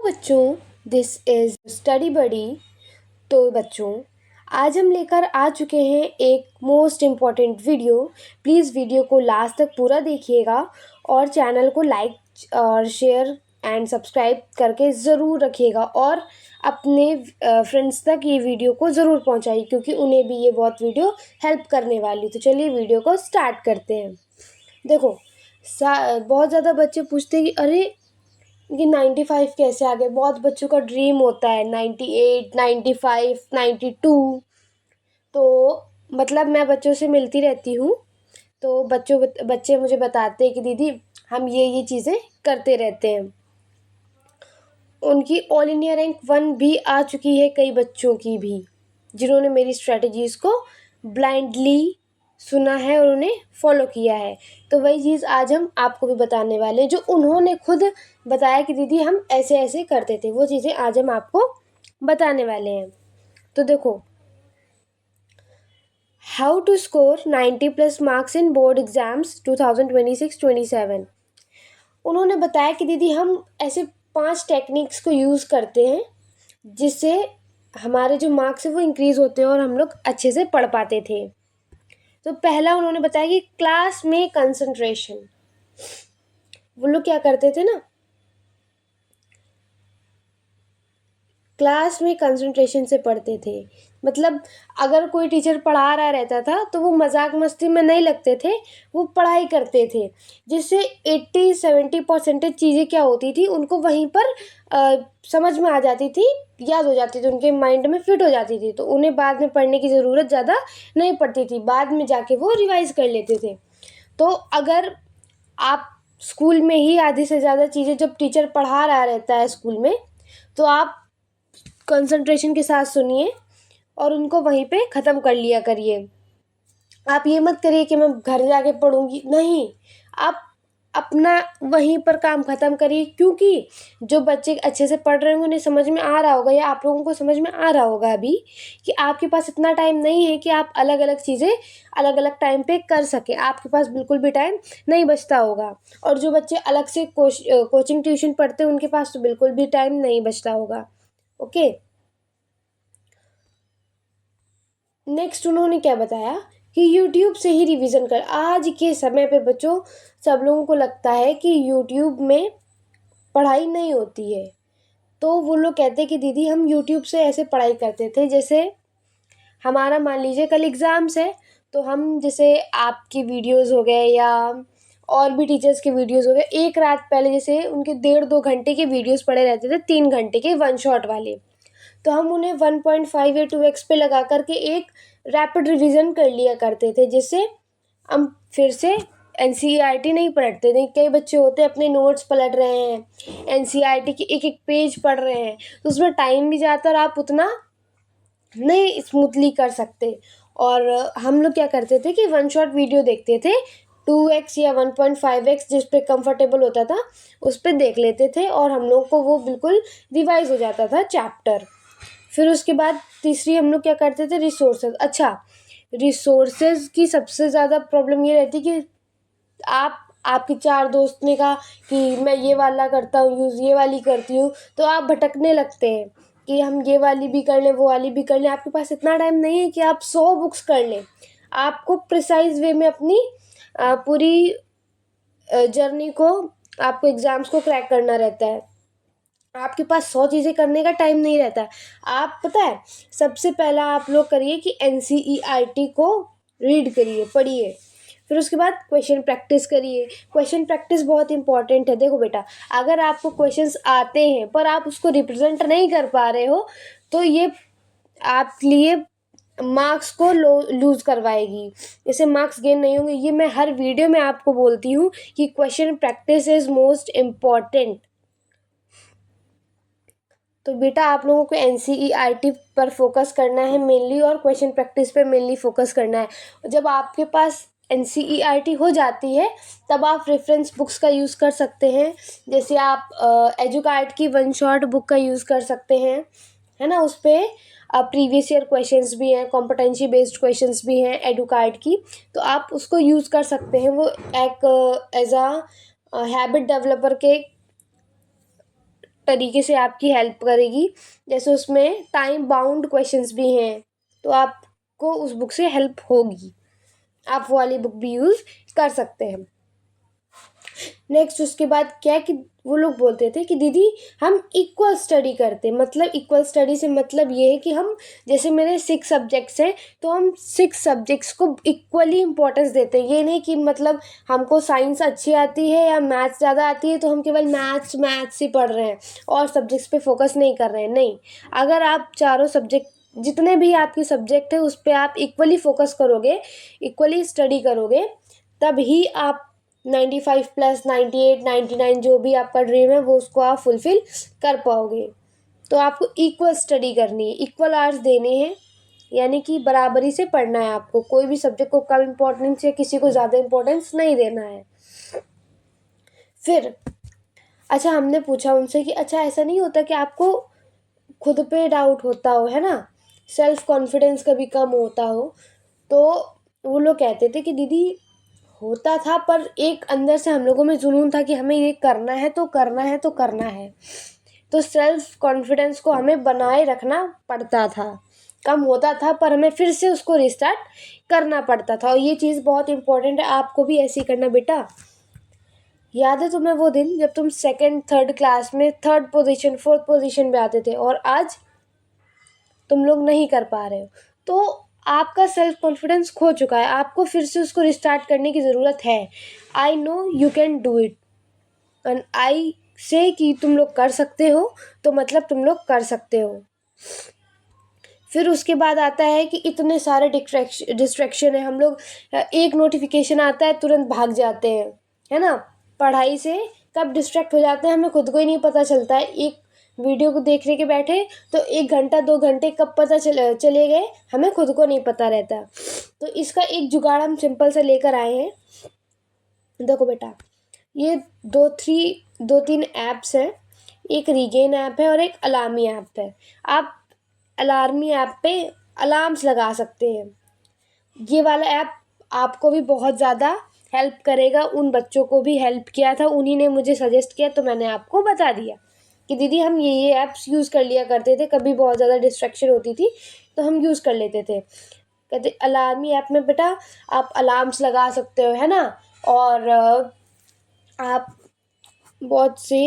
बच्चों, this is study बडी। तो बच्चों, आज हम लेकर आ चुके हैं एक most important video. Please video को लास्ट तक पूरा देखिएगा और चैनल को लाइक और शेयर एंड सब्सक्राइब करके ज़रूर रखिएगा और अपने फ्रेंड्स तक ये वीडियो को ज़रूर पहुंचाइए क्योंकि उन्हें भी ये बहुत वीडियो हेल्प करने वाली। तो चलिए वीडियो को स्टार्ट करते हैं। देखो, बहुत ज़्यादा बच्चे पूछते हैं कि अरे कि 95 कैसे आ गए। बहुत बच्चों का ड्रीम होता है 98, 95, 92। तो मतलब मैं बच्चों से मिलती रहती हूँ, तो बच्चे मुझे बताते हैं कि दीदी हम ये चीज़ें करते रहते हैं। उनकी ऑल इंडिया रैंक 1 भी आ चुकी है, कई बच्चों की भी, जिन्होंने मेरी स्ट्रेटजीज़ को ब्लाइंडली सुना है और उन्हें फॉलो किया है। तो वही चीज़ आज हम आपको भी बताने वाले हैं, जो उन्होंने खुद बताया कि दीदी हम ऐसे ऐसे करते थे, वो चीज़ें आज हम आपको बताने वाले हैं। तो देखो, how to score 90+ marks in board exams 2026-27। उन्होंने बताया कि दीदी हम ऐसे 5 टेक्निक्स को यूज़ करते हैं जिससे हमारे जो मार्क्स है वो इंक्रीज़ होते हैं और हम लोग अच्छे से पढ़ पाते थे। तो पहला उन्होंने बताया कि क्लास में कंसंट्रेशन। वो लोग क्या करते थे ना, क्लास में कंसंट्रेशन से पढ़ते थे। मतलब अगर कोई टीचर पढ़ा रहा रहता था तो वो मजाक मस्ती में नहीं लगते थे, वो पढ़ाई करते थे, जिससे 80-70% चीज़ें क्या होती थी उनको वहीं पर समझ में आ जाती थी, याद हो जाती थी, उनके माइंड में फिट हो जाती थी। तो उन्हें बाद में पढ़ने की ज़रूरत ज़्यादा नहीं पड़ती थी, बाद में जाके वो रिवाइज़ कर लेते थे। तो अगर आप स्कूल में ही आधी से ज़्यादा चीज़ें जब टीचर पढ़ा रहा रहता है स्कूल में, तो आप कंसंट्रेशन के साथ सुनिए और उनको वहीं पे ख़त्म कर लिया करिए। आप ये मत करिए कि मैं घर जाके पढ़ूंगी, नहीं, आप अपना वहीं पर काम ख़त्म करिए, क्योंकि जो बच्चे अच्छे से पढ़ रहे होंगे उन्हें समझ में आ रहा होगा, या आप लोगों को समझ में आ रहा होगा अभी कि आपके पास इतना टाइम नहीं है कि आप अलग अलग चीज़ें अलग अलग टाइम पे कर सकें। आपके पास बिल्कुल भी टाइम नहीं बचता होगा। और जो बच्चे अलग से कोचिंग ट्यूशन पढ़ते हैं उनके पास तो बिल्कुल भी टाइम नहीं बचता होगा। ओके, नेक्स्ट उन्होंने क्या बताया कि YouTube से ही रिवीजन कर। आज के समय पे बच्चों, सब लोगों को लगता है कि YouTube में पढ़ाई नहीं होती है, तो वो लोग कहते हैं कि दीदी हम YouTube से ऐसे पढ़ाई करते थे, जैसे हमारा मान लीजिए कल एग्ज़ाम्स है, तो हम जैसे आपकी वीडियोस हो गए या और भी टीचर्स के वीडियोस हो गए, एक रात पहले जैसे उनके 1.5-2 घंटे के वीडियोस पड़े रहते थे, 3 घंटे के वन शॉट वाले, तो हम उन्हें 1.5 या 2x पे लगा करके एक रैपिड रिवीजन कर लिया करते थे, जिससे हम फिर से एनसीईआरटी नहीं पढ़ते थे। कई बच्चे होते हैं अपने नोट्स पलट रहे हैं, एनसीईआरटी की एक एक पेज पढ़ रहे हैं, तो उसमें टाइम भी जाता है और आप उतना नहीं स्मूथली कर सकते। और हम लोग क्या करते थे कि वन शॉट वीडियो देखते थे, 2x या 1.5x जिस पे कंफर्टेबल होता था उस पे देख लेते थे और हम लोग को वो बिल्कुल रिवाइज हो जाता था चैप्टर। फिर उसके बाद तीसरी हम लोग क्या करते थे, रिसोर्सेज। अच्छा, रिसोर्सेज की सबसे ज़्यादा प्रॉब्लम ये रहती कि आपके 4 दोस्त ने कहा कि मैं ये वाला करता हूँ यूज़, ये वाली करती हूँ, तो आप भटकने लगते हैं कि हम ये वाली भी कर लें, वो वाली भी कर लें। आपके पास इतना टाइम नहीं है कि आप 100 बुक्स कर लें। आपको प्रिसाइज वे में अपनी पूरी जर्नी को, आपको एग्ज़ाम्स को क्रैक करना रहता है। आपके पास 100 चीज़ें करने का टाइम नहीं रहता है। आप पता है, सबसे पहला आप लोग करिए कि एनसीईआरटी को रीड करिए, पढ़िए। फिर उसके बाद क्वेश्चन प्रैक्टिस करिए। क्वेश्चन प्रैक्टिस बहुत इंपॉर्टेंट है। देखो बेटा, अगर आपको क्वेश्चंस आते हैं पर आप उसको रिप्रेजेंट नहीं कर पा रहे हो, तो ये आप लिए मार्क्स को लूज़ करवाएगी, इससे मार्क्स गेन नहीं होंगे। ये मैं हर वीडियो में आपको बोलती हूँ कि question practice is most important. तो बेटा आप लोगों को एनसीईआरटी पर फोकस करना है मेनली, और क्वेश्चन प्रैक्टिस पे मेनली फोकस करना है। जब आपके पास एनसीईआरटी हो जाती है तब आप रेफरेंस बुक्स का यूज़ कर सकते हैं, जैसे आप एजुकार्ट की वन शॉट बुक का यूज़ कर सकते हैं, है ना। उस पर प्रीवियस ईयर क्वेश्चंस भी हैं, कॉम्पिटेंसी बेस्ड क्वेश्चंस भी हैं एडुकार्ट की, तो आप उसको यूज़ कर सकते हैं। वो एक एज अ हैबिट डेवलपर के तरीके से आपकी हेल्प करेगी। जैसे उसमें टाइम बाउंड क्वेश्चंस भी हैं, तो आपको उस बुक से हेल्प होगी। आप वो वाली बुक भी यूज़ कर सकते हैं। नेक्स्ट उसके बाद क्या है कि वो लोग बोलते थे कि दीदी हम इक्वल स्टडी करते, मतलब इक्वल स्टडी से मतलब ये है कि हम, जैसे मेरे 6 सब्जेक्ट्स हैं तो हम 6 सब्जेक्ट्स को इक्वली इम्पोर्टेंस देते हैं। ये नहीं कि मतलब हमको साइंस अच्छी आती है या मैथ्स ज़्यादा आती है तो हम केवल मैथ्स ही पढ़ रहे हैं और सब्जेक्ट्स पे फोकस नहीं कर रहे हैं। नहीं, अगर आप चारों सब्जेक्ट, जितने भी आपके सब्जेक्ट हैं उस पर आप इक्वली फोकस करोगे, इक्वली स्टडी करोगे, तब ही आप 95 प्लस 98 99 जो भी आपका ड्रीम है वो उसको आप फुलफिल कर पाओगे। तो आपको इक्वल स्टडी करनी है, इक्वल आवर्स देने हैं, यानी कि बराबरी से पढ़ना है आपको। कोई भी सब्जेक्ट को कम इम्पोर्टेंस या किसी को ज़्यादा इम्पोर्टेंस नहीं देना है। फिर अच्छा, हमने पूछा उनसे कि अच्छा ऐसा नहीं होता कि आपको खुद पे डाउट होता हो, है ना, सेल्फ कॉन्फिडेंस कभी कम होता हो? तो वो लोग कहते थे कि दीदी होता था, पर एक अंदर से हम लोगों में जुनून था कि हमें ये करना है तो करना है तो करना है। तो सेल्फ कॉन्फिडेंस को हमें बनाए रखना पड़ता था। कम होता था पर हमें फिर से उसको रिस्टार्ट करना पड़ता था, और ये चीज़ बहुत इंपॉर्टेंट है। आपको भी ऐसे ही करना बेटा। याद है तुम्हें वो दिन जब तुम सेकंड थर्ड क्लास में 3rd पोजीशन 4th पोजीशन पे आते थे और आज तुम लोग नहीं कर पा रहे हो? तो आपका सेल्फ कॉन्फिडेंस खो चुका है, आपको फिर से उसको रिस्टार्ट करने की ज़रूरत है। I know you can do it, and I से कि तुम लोग कर सकते हो, तो मतलब तुम लोग कर सकते हो। फिर उसके बाद आता है कि इतने सारे डिस्ट्रैक्शन है, हम लोग एक नोटिफिकेशन आता है तुरंत भाग जाते हैं, है ना। पढ़ाई से कब डिस्ट्रैक्ट हो जाते हैं हमें खुद को ही नहीं पता चलता है। एक वीडियो को देखने के बैठे तो 1 घंटा 2 घंटे कब पता चले गए हमें खुद को नहीं पता रहता। तो इसका एक जुगाड़ हम सिंपल से लेकर आए हैं। देखो बेटा, ये 2-3 ऐप्स हैं। एक रीगेन ऐप है और एक अलार्मी ऐप है। आप अलार्मी ऐप पे अलार्म्स लगा सकते हैं। ये वाला ऐप आपको भी बहुत ज़्यादा हेल्प करेगा। उन बच्चों को भी हेल्प किया था, उन्हीं ने मुझे सजेस्ट किया तो मैंने आपको बता दिया कि दीदी हम ये ऐप्स यूज़ कर लिया करते थे, कभी बहुत ज़्यादा डिस्ट्रैक्शन होती थी तो हम यूज़ कर लेते थे। कहते अलार्मी ऐप में बेटा आप अलार्म्स लगा सकते हो, है ना, और आप बहुत से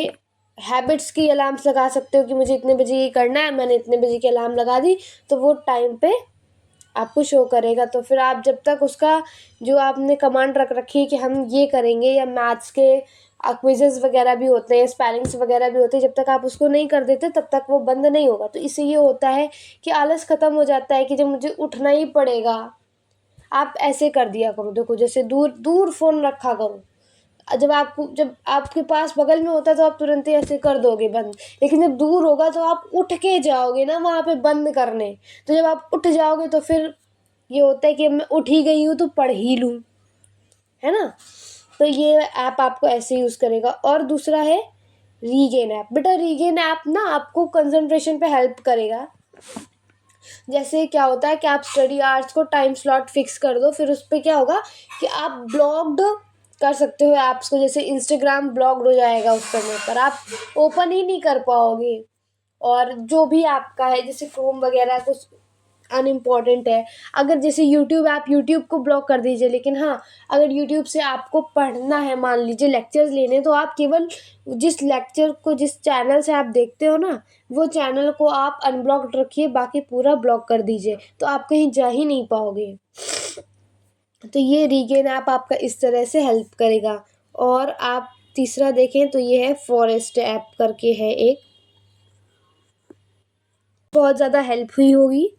हैबिट्स की अलार्म्स लगा सकते हो कि मुझे इतने बजे ये करना है, मैंने इतने बजे की अलार्म लगा दी तो वो टाइम पे आपको शो करेगा। तो फिर आप जब तक उसका जो आपने कमांड रख रखी है कि हम ये करेंगे, या मैथ्स के क्विज़ेस वगैरह भी होते हैं, स्पेलिंग्स वगैरह भी होते हैं, जब तक आप उसको नहीं कर देते तब तक वो बंद नहीं होगा। तो इससे ये होता है कि आलस ख़त्म हो जाता है कि जब मुझे उठना ही पड़ेगा। आप ऐसे कर दिया करो, देखो जैसे दूर दूर फ़ोन रखा करो। जब आपके पास बगल में होता है तो आप तुरंत ही ऐसे कर दोगे बंद, लेकिन जब दूर होगा तो आप उठ के जाओगे ना वहाँ पे बंद करने। तो जब आप उठ जाओगे तो फिर ये होता है कि मैं उठ ही गई हूँ तो पढ़ ही लूँ, है ना। तो ये ऐप आपको ऐसे यूज़ करेगा। और दूसरा है रीगेन ऐप। बेटा रीगेन ऐप ना आपको कंसंट्रेशन पे हेल्प करेगा। जैसे क्या होता है कि आप स्टडी आवर्स को टाइम स्लॉट फिक्स कर दो, फिर उस पर क्या होगा कि आप ब्लॉक्ड कर सकते हो ऐप्स को। जैसे इंस्टाग्राम ब्लॉक्ड हो जाएगा उस समय पर, आप ओपन ही नहीं कर पाओगे। और जो भी आपका है जैसे क्रोम वगैरह कुछ अनइम्पॉर्टेंट है, अगर जैसे यूट्यूब, आप यूट्यूब को ब्लॉक कर दीजिए। लेकिन हाँ, अगर यूट्यूब से आपको पढ़ना है, मान लीजिए लेक्चर्स लेने, तो आप केवल जिस लेक्चर को, जिस चैनल से आप देखते हो ना, वो चैनल को आप अनब्लॉक्ड रखिए, बाकी पूरा ब्लॉक कर दीजिए, तो आप कहीं जा ही नहीं पाओगे। तो ये रीगेन ऐप आपका इस तरह से हेल्प करेगा। और आप तीसरा देखें तो ये है फॉरेस्ट ऐप करके है एक, बहुत ज़्यादा हेल्प हुई होगी।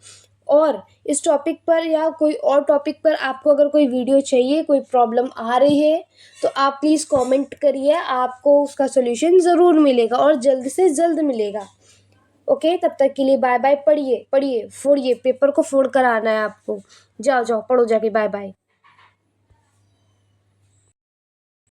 और इस टॉपिक पर या कोई और टॉपिक पर आपको अगर कोई वीडियो चाहिए, कोई प्रॉब्लम आ रही है, तो आप प्लीज़ कमेंट करिए, आपको उसका सॉल्यूशन ज़रूर मिलेगा और जल्द से जल्द मिलेगा। ओके, तब तक के लिए बाय बाय। पढ़िए पढ़िए, फोड़िए पेपर को, फोड़ कर आना है आपको। जाओ जाओ पढ़ो जाके, बाय बाय।